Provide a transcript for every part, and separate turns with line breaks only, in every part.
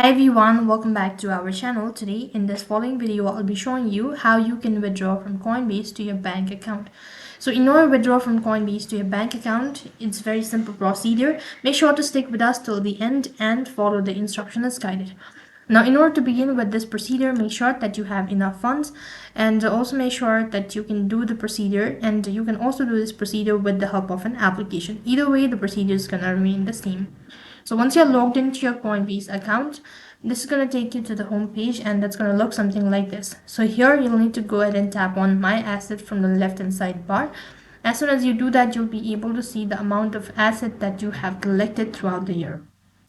Hi everyone, welcome back to our channel. Today in this following video, I'll be showing you how you can withdraw from Coinbase to your bank account. So in order to withdraw from Coinbase to your bank account, it's very simple procedure. Make sure to stick with us till the end and follow the instruction as guided. Now, in order to begin with this procedure, make sure that you have enough funds and also make sure that you can do the procedure, and you can also do this procedure with the help of an application. Either way, the procedure is going to remain the same. So once you're logged into your Coinbase account, this is going to take you to the home page, and that's going to look something like this. So here you'll need to go ahead and tap on My Asset from the left hand side bar. As soon as you do that, you'll be able to see the amount of asset that you have collected throughout the year.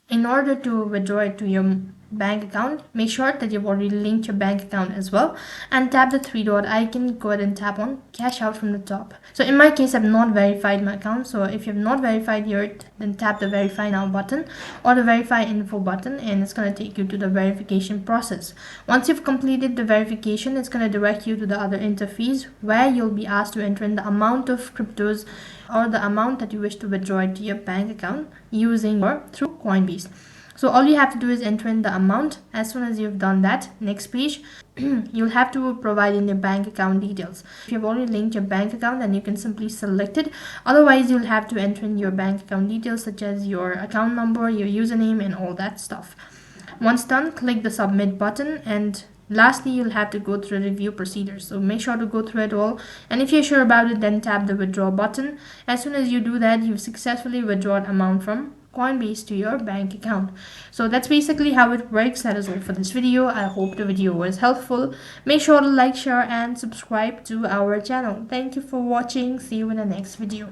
In order to withdraw it to your bank account, make sure that you've already linked your bank account as well, and tap the three dot icon. Go ahead and tap on cash out from the top. So in my case, I've not verified my account, so if you have not verified yet, then tap the verify now button or the verify info button, and it's going to take you to the verification process. Once you've completed the verification, it's going to direct you to the other interface where you'll be asked to enter in the amount of cryptos or the amount that you wish to withdraw to your bank account using or through Coinbase. So all you have to do is enter in the amount. As soon as you've done that, next page, you'll have to provide in your bank account details. If you've already linked your bank account, then you can simply select it. Otherwise, you'll have to enter in your bank account details such as your account number, your username, and all that stuff. Once done, click the submit button, and lastly, you'll have to go through the review procedures. So make sure to go through it all. And if you're sure about it, then tap the withdraw button. As soon as you do that, you've successfully withdrawn amount from Coinbase to your bank account. So that's basically how it works. That is all for this video. I hope the video was helpful. Make sure to like, share, and subscribe to our channel. Thank you for watching. See you in the next video.